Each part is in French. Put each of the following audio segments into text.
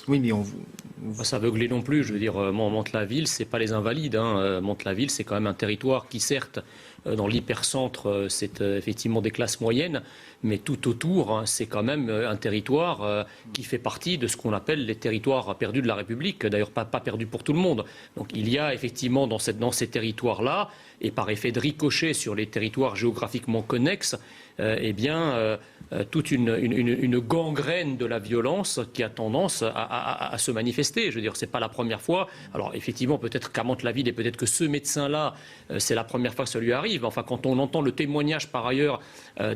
Oui, mais Pas s'aveugler non plus. Je veux dire, Mantes-la-Ville, c'est pas les Invalides. Mantes-la-Ville, c'est quand même un territoire qui, certes, dans l'hypercentre, c'est effectivement des classes moyennes, mais tout autour, c'est quand même un territoire qui fait partie de ce qu'on appelle les territoires perdus de la République. D'ailleurs, pas perdus pour tout le monde. Donc, il y a effectivement dans ces territoires-là, et par effet de ricochet sur les territoires géographiquement connexes, toute une gangrène de la violence qui a tendance à se manifester. Je veux dire, c'est pas la première fois. Alors effectivement, peut-être qu'à Mantes-la-Ville et peut-être que ce médecin-là, c'est la première fois que ça lui arrive. Mais enfin, quand on entend le témoignage par ailleurs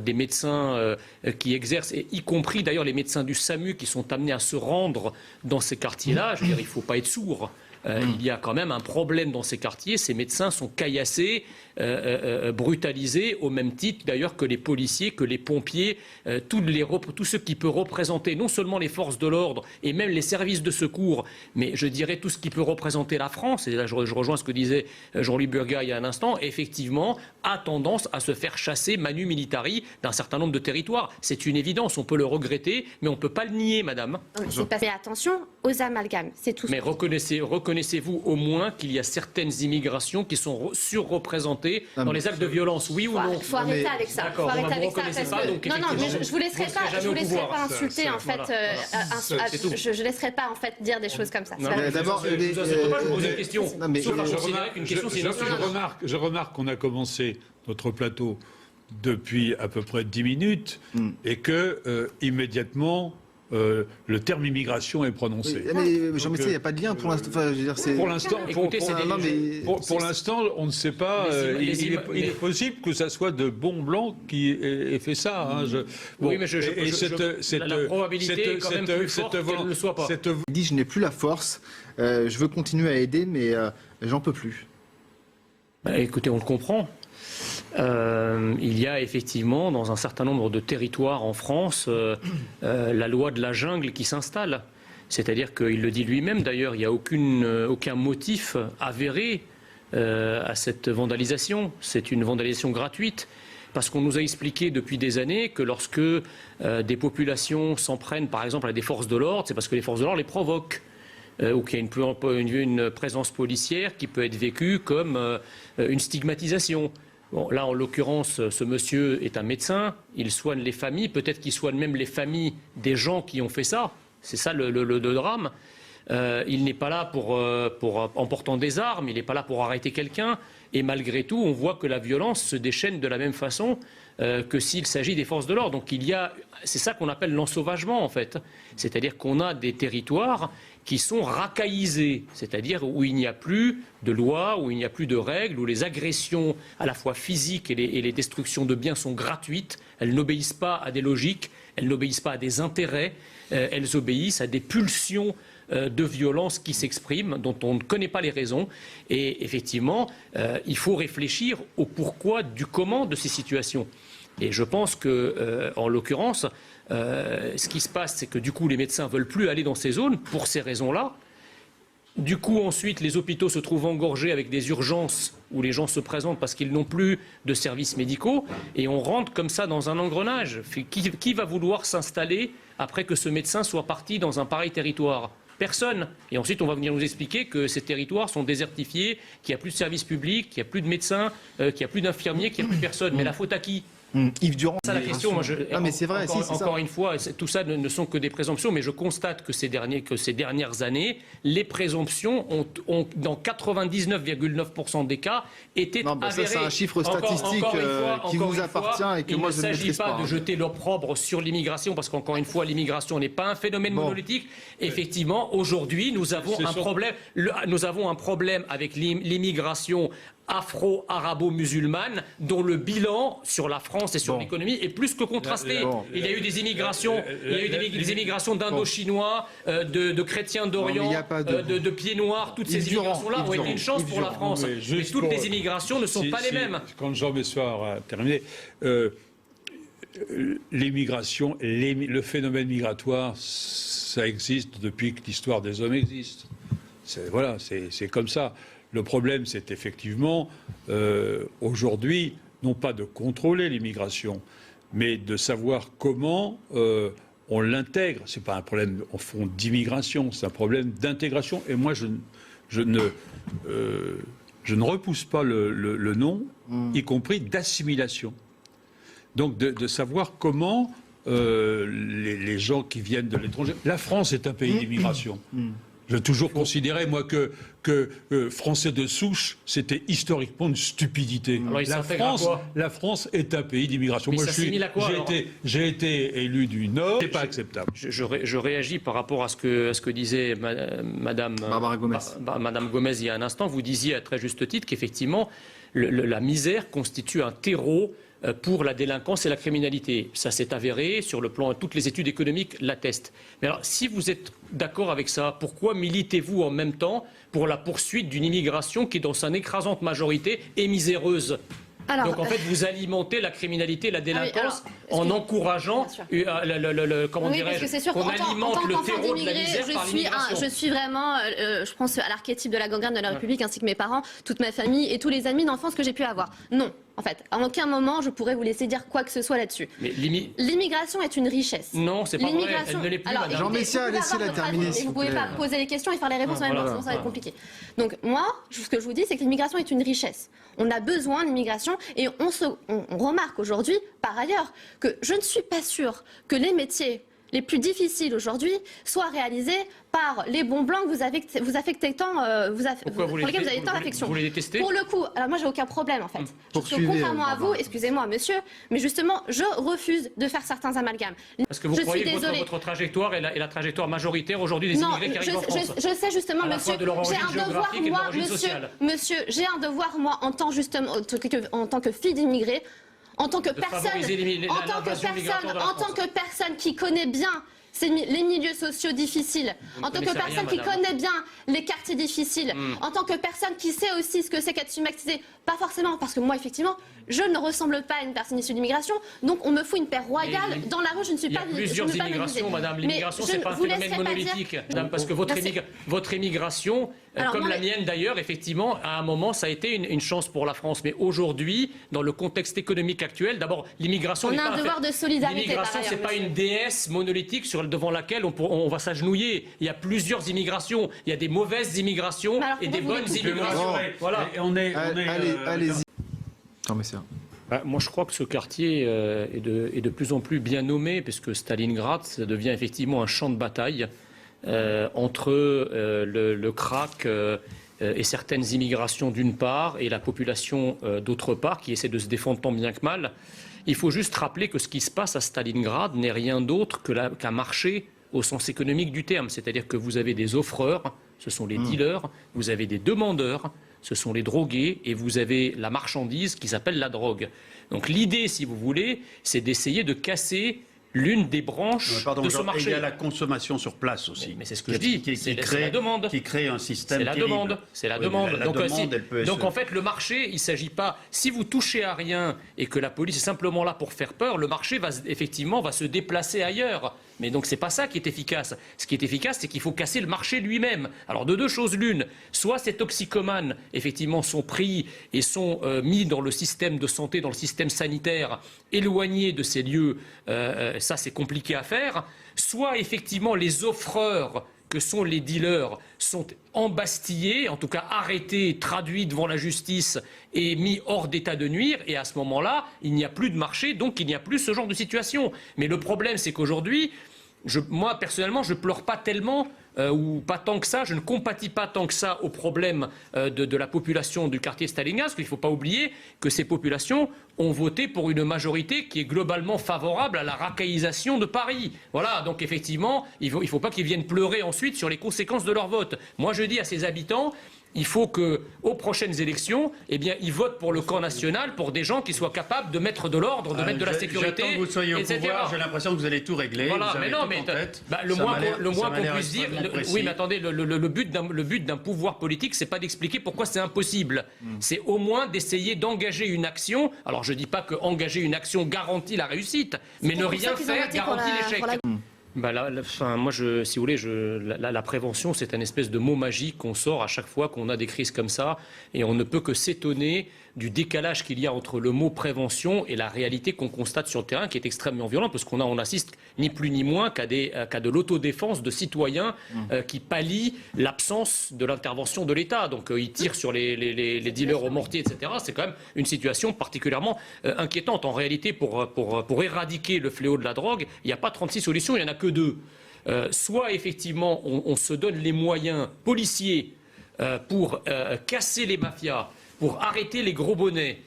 des médecins qui exercent, et y compris d'ailleurs les médecins du SAMU qui sont amenés à se rendre dans ces quartiers-là, je veux dire, il ne faut pas être sourd. Il y a quand même un problème dans ces quartiers. Ces médecins sont caillassés, brutalisés, au même titre d'ailleurs que les policiers, que les pompiers, tout ce qui peut représenter non seulement les forces de l'ordre et même les services de secours, mais je dirais tout ce qui peut représenter la France. Et là, je rejoins ce que disait Jean-Louis Burga il y a un instant. Effectivement, a tendance à se faire chasser manu militari d'un certain nombre de territoires. C'est une évidence. On peut le regretter, mais on ne peut pas le nier, madame. Mais attention aux amalgames. C'est tout. Mais reconnaissez-vous au moins qu'il y a certaines immigrations qui sont surreprésentées dans les actes de violence, oui ou non? Il faut arrêter avec ça. D'accord, vous ne reconnaissez pas, donc non, mais je vous laisserai pas insulter en fait. Je laisserai pas en fait dire des choses comme ça. D'abord, je vous pose une question. Je remarque qu'on a commencé notre plateau depuis à peu près 10 minutes et que immédiatement le terme immigration est prononcé. Oui, mais Jean Messia, il n'y a pas de lien pour l'instant. Pour l'instant, on ne sait pas. Il est possible que ça soit de bons blancs qui aient fait ça. Oui, mais la probabilité est quand même plus forte qu'elle ne le soit pas. Il dit, je n'ai plus la force, je veux continuer à aider, mais j'en peux plus. Écoutez, on le comprend. Il y a effectivement dans un certain nombre de territoires en France la loi de la jungle qui s'installe. C'est-à-dire qu'il le dit lui-même d'ailleurs, il n'y a aucun motif avéré à cette vandalisation. C'est une vandalisation gratuite. Parce qu'on nous a expliqué depuis des années que lorsque des populations s'en prennent par exemple à des forces de l'ordre, c'est parce que les forces de l'ordre les provoquent. Ou qu'il y a une présence policière qui peut être vécue comme une stigmatisation. Bon, là, en l'occurrence, ce monsieur est un médecin, il soigne les familles, peut-être qu'il soigne même les familles des gens qui ont fait ça. C'est ça le drame. Il n'est pas là en portant des armes, il n'est pas là pour arrêter quelqu'un. Et malgré tout, on voit que la violence se déchaîne de la même façon que s'il s'agit des forces de l'ordre. Donc c'est ça qu'on appelle l'ensauvagement en fait. C'est-à-dire qu'on a des territoires qui sont racaillisés, c'est-à-dire où il n'y a plus de loi, où il n'y a plus de règles, où les agressions à la fois physiques et les destructions de biens sont gratuites. Elles n'obéissent pas à des logiques, elles n'obéissent pas à des intérêts, elles obéissent à des pulsions de violence qui s'expriment, dont on ne connaît pas les raisons. Et effectivement, il faut réfléchir au pourquoi, du comment de ces situations. Et je pense que, en l'occurrence, ce qui se passe, c'est que du coup, les médecins ne veulent plus aller dans ces zones pour ces raisons-là. Du coup, ensuite, les hôpitaux se trouvent engorgés avec des urgences où les gens se présentent parce qu'ils n'ont plus de services médicaux. Et on rentre comme ça dans un engrenage. Qui va vouloir s'installer après que ce médecin soit parti dans un pareil territoire ? Personne. Et ensuite, on va venir nous expliquer que ces territoires sont désertifiés, qu'il n'y a plus de services publics, qu'il n'y a plus de médecins, qu'il n'y a plus d'infirmiers, qu'il n'y a plus personne. Mais la faute à qui ? Yves Durand. C'est ça la question. Moi, mais c'est vrai. Encore une fois, tout ça ne sont que des présomptions, mais je constate que ces dernières années, les présomptions ont dans 99,9% des cas, été avérées. Ça, c'est un chiffre statistique qui vous appartient et que moi je ne maîtrise pas. Il ne s'agit pas de jeter l'opprobre sur l'immigration, parce qu'encore une fois, l'immigration n'est pas un phénomène monolithique. Effectivement, aujourd'hui, nous avons un problème avec l'immigration afro-arabo-musulmane, dont le bilan sur la France et sur l'économie est plus que contrasté. Il y a eu des immigrations, des immigrations d'Indo-Chinois, de chrétiens d'Orient, de pieds noirs. Toutes ces immigrations-là ont été une chance pour la France. Mais toutes les immigrations ne sont pas les mêmes. Quand Jean Messoir a terminé, l'immigration, le phénomène migratoire, ça existe depuis que l'histoire des hommes existe. C'est comme ça. Le problème, c'est effectivement, aujourd'hui, non pas de contrôler l'immigration, mais de savoir comment on l'intègre. C'est pas un problème en fond d'immigration, c'est un problème d'intégration. Et moi, je ne repousse pas le nom, y compris d'assimilation. Donc de savoir comment les gens qui viennent de l'étranger... La France est un pays d'immigration. J'ai toujours considéré, moi, que Français de souche, c'était historiquement une stupidité. Alors, la France est un pays d'immigration. Moi, j'ai été élu du Nord, c'est pas acceptable. Je réagis par rapport à ce que disait Madame Gomez il y a un instant. Vous disiez à très juste titre qu'effectivement, la misère constitue un terreau pour la délinquance et la criminalité. Ça s'est avéré sur le plan, toutes les études économiques l'attestent. Mais alors, si vous êtes d'accord avec ça, pourquoi militez-vous en même temps pour la poursuite d'une immigration qui, dans sa écrasante majorité, est miséreuse ? Donc en fait, vous alimentez la criminalité, la délinquance en encourageant, comment dirais-je, qu'on alimente le terreau de la misère par l'immigration. Je suis vraiment, je pense à l'archétype de la gangrène de la République, ainsi que mes parents, toute ma famille et tous les amis d'enfance que j'ai pu avoir. Non, en fait, à aucun moment je pourrais vous laisser dire quoi que ce soit là-dessus. L'immigration est une richesse. Non, c'est pas vrai, elle ne l'est plus, madame. Jean Messia, laissez-la terminer, s'il vous plaît. Vous ne pouvez pas poser les questions et faire les réponses en même temps, sinon ça va être compliqué. Donc moi, ce que je vous dis, c'est que l'immigration est une richesse. On a besoin d'immigration et on remarque aujourd'hui, par ailleurs, que je ne suis pas sûre que les métiers les plus difficiles aujourd'hui soient réalisés par les bons blancs que vous affectez tant, pour lesquels vous avez tant d'affection. Vous les détestez ? Pour le coup, alors moi j'ai aucun problème en fait. Parce que contrairement à vous, excusez-moi monsieur, mais justement je refuse de faire certains amalgames. Parce que vous croyez que votre trajectoire est la trajectoire majoritaire aujourd'hui des immigrés qui arrivent en France. Je sais justement monsieur, j'ai un devoir moi, monsieur, j'ai un devoir moi en tant que fille d'immigré. En tant que personne qui connaît bien les milieux sociaux difficiles, en tant que personne qui connaît bien les quartiers difficiles, en tant que personne qui sait aussi ce que c'est qu'être stigmatisé, pas forcément, parce que moi, effectivement, je ne ressemble pas à une personne issue d'immigration, donc on me fout une paire royale dans la rue, je ne suis pas... Il y a plusieurs immigrations, madame. L'immigration, c'est pas un phénomène monolithique, madame, parce que votre immigration, comme la mienne d'ailleurs, effectivement, à un moment, ça a été une chance pour la France. Mais aujourd'hui, dans le contexte économique actuel, d'abord, l'immigration... On a un devoir de solidarité, l'immigration, c'est pas une déesse monolithique devant laquelle on va s'agenouiller. Il y a plusieurs immigrations. Il y a des mauvaises immigrations et des bonnes immigrations. Voilà. Allez-y. Moi, je crois que ce quartier est de plus en plus bien nommé, puisque Stalingrad, ça devient effectivement un champ de bataille entre le crack et certaines immigrations d'une part, et la population d'autre part, qui essaie de se défendre tant bien que mal. Il faut juste rappeler que ce qui se passe à Stalingrad n'est rien d'autre qu'un marché au sens économique du terme. C'est-à-dire que vous avez des offreurs, ce sont les dealers, vous avez des demandeurs, ce sont les drogués, et vous avez la marchandise qui s'appelle la drogue. Donc l'idée, si vous voulez, c'est d'essayer de casser l'une des branches de ce marché. Il y a la consommation sur place aussi. Mais c'est ce que je dis, c'est la demande. Qui crée un système terrible. C'est la demande. Donc en fait, le marché, il ne s'agit pas... Si vous touchez à rien et que la police est simplement là pour faire peur, le marché va se déplacer ailleurs. Mais donc c'est pas ça qui est efficace. Ce qui est efficace, c'est qu'il faut casser le marché lui-même. Alors de deux choses l'une, soit ces toxicomanes, effectivement, sont pris et sont mis dans le système de santé, dans le système sanitaire, éloignés de ces lieux, ça c'est compliqué à faire, soit effectivement les offreurs que sont les dealers sont embastillés, en tout cas arrêtés, traduits devant la justice et mis hors d'état de nuire. Et à ce moment-là, il n'y a plus de marché, donc il n'y a plus ce genre de situation. Mais le problème, c'est qu'aujourd'hui, moi personnellement, je ne pleure pas tellement ou pas tant que ça, je ne compatis pas tant que ça au problème de la population du quartier Stalingrad, parce qu'il ne faut pas oublier que ces populations ont voté pour une majorité qui est globalement favorable à la racaillisation de Paris. Voilà, donc effectivement, il ne faut pas qu'ils viennent pleurer ensuite sur les conséquences de leur vote. Moi, je dis à ces habitants... Il faut qu'aux prochaines élections, ils votent pour le camp national, pour des gens qui soient capables de mettre de l'ordre, de mettre de la sécurité, j'attends que vous soyez au pouvoir, j'ai l'impression que vous allez tout régler. Voilà, mais non, mais le moins qu'on puisse dire... Oui, mais attendez, le but d'un pouvoir politique, c'est pas d'expliquer pourquoi c'est impossible. C'est au moins d'essayer d'engager une action. Alors, je dis pas qu'engager une action garantit la réussite, mais ne rien faire garantit l'échec. Moi, si vous voulez, la prévention, c'est un espèce de mot magique qu'on sort à chaque fois qu'on a des crises comme ça, et on ne peut que s'étonner du décalage qu'il y a entre le mot prévention et la réalité qu'on constate sur le terrain, qui est extrêmement violente, parce qu'on assiste ni plus ni moins qu'à de l'autodéfense de citoyens qui pallient l'absence de l'intervention de l'État. Donc ils tirent sur les dealers au mortier, etc. C'est quand même une situation particulièrement inquiétante. En réalité, pour éradiquer le fléau de la drogue, il n'y a pas 36 solutions, il n'y en a que 2. Soit effectivement on se donne les moyens policiers pour casser les mafias, pour arrêter les gros bonnets,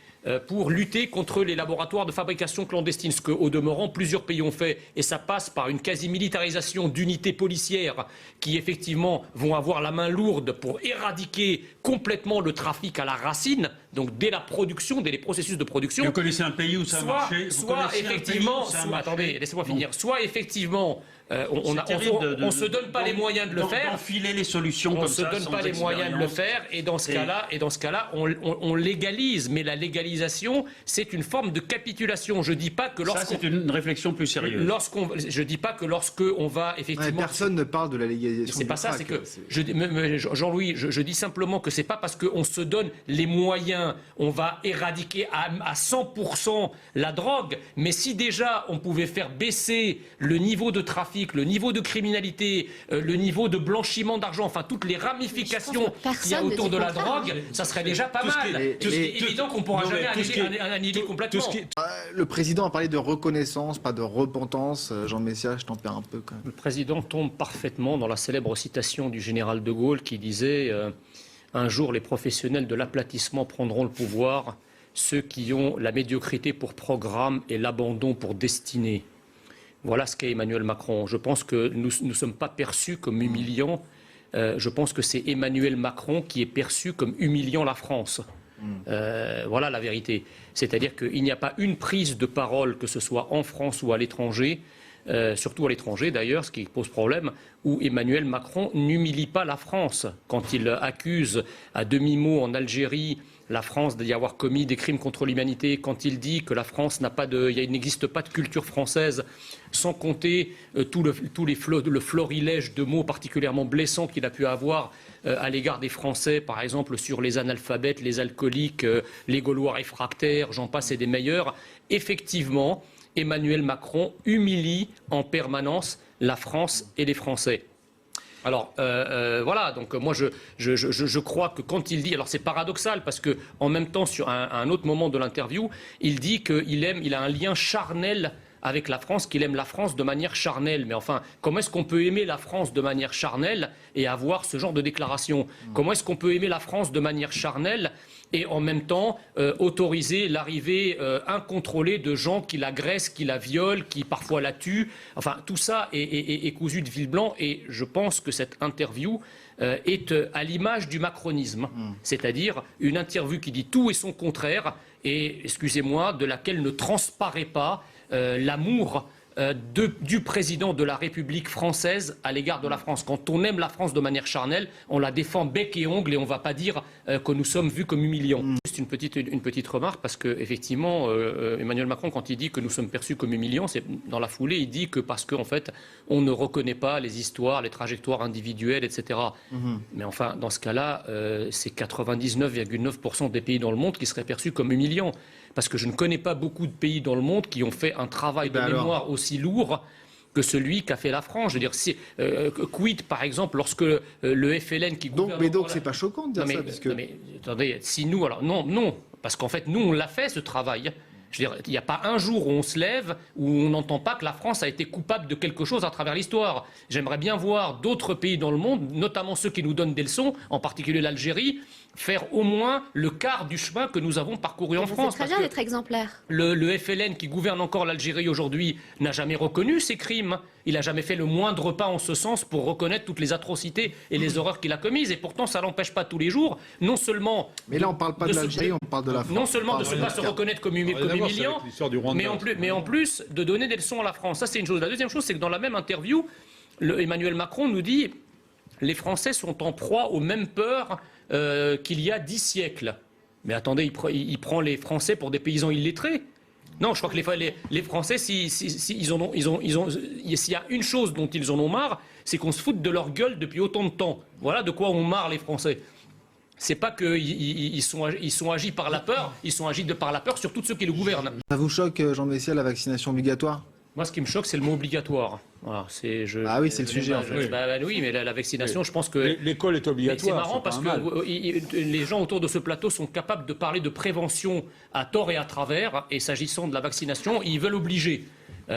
pour lutter contre les laboratoires de fabrication clandestine, ce qu'au demeurant plusieurs pays ont fait, et ça passe par une quasi-militarisation d'unités policières qui effectivement vont avoir la main lourde pour éradiquer complètement le trafic à la racine, donc dès la production, dès les processus de production. Vous connaissez un pays où ça a marché? Soit effectivement, attendez, laissez-moi finir. Soit effectivement, on ne se donne pas les moyens de le faire. D'enfiler les solutions on comme ça. On ne se donne pas les moyens de le faire, et dans ce cas-là, on légalise. Mais la légalisation, c'est une forme de capitulation. Je dis pas que ça, c'est une réflexion plus sérieuse. Je dis pas que lorsqu'on va effectivement. Ouais, personne ne parle de la légalisation. C'est pas ça. C'est que Jean-Louis, je dis simplement que c'est pas parce qu'on se donne les moyens, on va éradiquer à 100% la drogue. Mais si déjà on pouvait faire baisser le niveau de trafic, le niveau de criminalité, le niveau de blanchiment d'argent, enfin toutes les ramifications qu'il y a autour de la drogue, ça serait déjà pas mal. C'est évident qu'on ne pourra jamais annihiler complètement. Le président a parlé de reconnaissance, pas de repentance. Jean Messia, je t'en perds un peu quand même. Le président tombe parfaitement dans la célèbre citation du général de Gaulle qui disait un jour les professionnels de l'aplatissement prendront le pouvoir, ceux qui ont la médiocrité pour programme et l'abandon pour destinée. Voilà ce qu'est Emmanuel Macron. Je pense que nous ne sommes pas perçus comme humiliants. Je pense que c'est Emmanuel Macron qui est perçu comme humiliant la France. Voilà la vérité. C'est-à-dire qu'il n'y a pas une prise de parole, que ce soit en France ou à l'étranger, surtout à l'étranger d'ailleurs, ce qui pose problème, où Emmanuel Macron n'humilie pas la France. Quand il accuse à demi-mot en Algérie la France d'y avoir commis des crimes contre l'humanité, quand il dit que la France il n'existe pas de culture française, sans compter le florilège de mots particulièrement blessants qu'il a pu avoir à l'égard des Français, par exemple sur les analphabètes, les alcooliques, les Gaulois réfractaires, j'en passe et des meilleurs. Effectivement, Emmanuel Macron humilie en permanence la France et les Français. Alors voilà, donc moi je crois que quand il dit, alors c'est paradoxal parce que en même temps sur un autre moment de l'interview, il dit qu'il a un lien charnel avec la France, qu'il aime la France de manière charnelle. Mais enfin, comment est-ce qu'on peut aimer la France de manière charnelle et avoir ce genre de déclaration? Comment est-ce qu'on peut aimer la France de manière charnelle et en même temps autoriser l'arrivée incontrôlée de gens qui l'agressent, qui la violent, qui parfois la tuent? Enfin, tout ça est cousu de fil blanc et je pense que cette interview est à l'image du macronisme. C'est-à-dire une interview qui dit tout et son contraire et, excusez-moi, de laquelle ne transparaît pas l'amour du président de la République française à l'égard de la France. Quand on aime la France de manière charnelle, on la défend bec et ongle et on ne va pas dire que nous sommes vus comme humiliants. Juste une petite remarque parce que effectivement, Emmanuel Macron, quand il dit que nous sommes perçus comme humiliants, c'est dans la foulée, il dit que parce qu'en fait, on ne reconnaît pas les histoires, les trajectoires individuelles, etc. Mais enfin, dans ce cas-là, c'est 99,9% des pays dans le monde qui seraient perçus comme humiliants. Parce que je ne connais pas beaucoup de pays dans le monde qui ont fait un travail de mémoire aussi lourd que celui qu'a fait la France. Je veux dire, quid par exemple lorsque le FLN qui gouverne... Donc c'est pas choquant de dire ça puisque... mais attendez, si nous... Alors non, parce qu'en fait nous on l'a fait ce travail. Je veux dire, il n'y a pas un jour où on se lève où on n'entend pas que la France a été coupable de quelque chose à travers l'histoire. J'aimerais bien voir d'autres pays dans le monde, notamment ceux qui nous donnent des leçons, en particulier l'Algérie, faire au moins le quart du chemin que nous avons parcouru en France. C'est très bien d'être exemplaire. Le FLN qui gouverne encore l'Algérie aujourd'hui n'a jamais reconnu ces crimes. Il n'a jamais fait le moindre pas en ce sens pour reconnaître toutes les atrocités et les horreurs qu'il a commises. Et pourtant, ça l'empêche pas tous les jours, non seulement... Mais là, on ne parle pas de l'Algérie, on parle de la France. Non seulement de ne pas se reconnaître comme humiliant, mais en plus de donner des leçons à la France. Ça, c'est une chose. La deuxième chose, c'est que dans la même interview, Emmanuel Macron nous dit les Français sont en proie aux mêmes peurs qu'il y a 10 siècles. Mais attendez, il prend les Français pour des paysans illettrés. Non, je crois que les Français, s'il y a une chose dont ils en ont marre, c'est qu'on se foute de leur gueule depuis autant de temps. Voilà de quoi on marre les Français. C'est pas qu'ils sont agis par la peur, ils sont agis par la peur sur tous ceux qui le gouvernent. Ça vous choque, Jean Messia, la vaccination obligatoire? Moi, ce qui me choque, c'est le mot obligatoire. Voilà, Ah oui, c'est le sujet, en fait. Oui, mais la vaccination, je pense que... L'école est obligatoire. C'est marrant parce que les gens autour de ce plateau sont capables de parler de prévention à tort et à travers, et s'agissant de la vaccination, ils veulent obliger.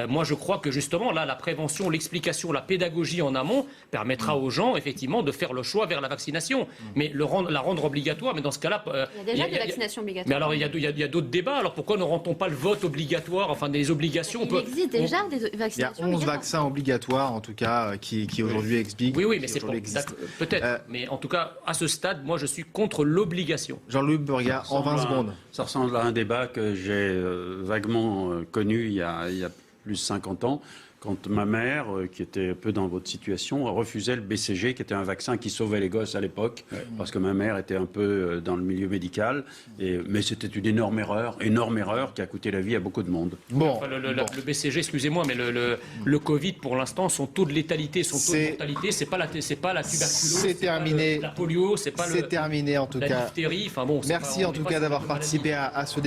Moi, je crois que justement, là, la prévention, l'explication, la pédagogie en amont permettra aux gens, effectivement, de faire le choix vers la vaccination. Mais la rendre obligatoire, mais dans ce cas-là... Il y a déjà des vaccinations obligatoires. Mais alors, il y a d'autres débats. Alors, pourquoi ne rend-on pas le vote obligatoire, enfin, des obligations? Il existe déjà des vaccinations Il y a 11 obligatoires. vaccins obligatoires, en tout cas, qui aujourd'hui expliquent. Oui, mais c'est peut-être. Mais en tout cas, à ce stade, moi, je suis contre l'obligation. Jean-Louis Burga, en 20 secondes. Ça ressemble à un débat que j'ai vaguement connu il y a plus de 50 ans, quand ma mère, qui était un peu dans votre situation, refusait le BCG, qui était un vaccin qui sauvait les gosses à l'époque, parce que ma mère était un peu dans le milieu médical. Mais c'était une énorme erreur qui a coûté la vie à beaucoup de monde. Bon, Enfin, le BCG, excusez-moi, mais le Covid, pour l'instant, son taux de létalité, son taux de mortalité, c'est pas la tuberculose, c'est terminé. La polio, c'est pas c'est terminé, en tout la cas. diphtérie. Enfin bon, Merci en tout cas d'avoir participé à ce débat.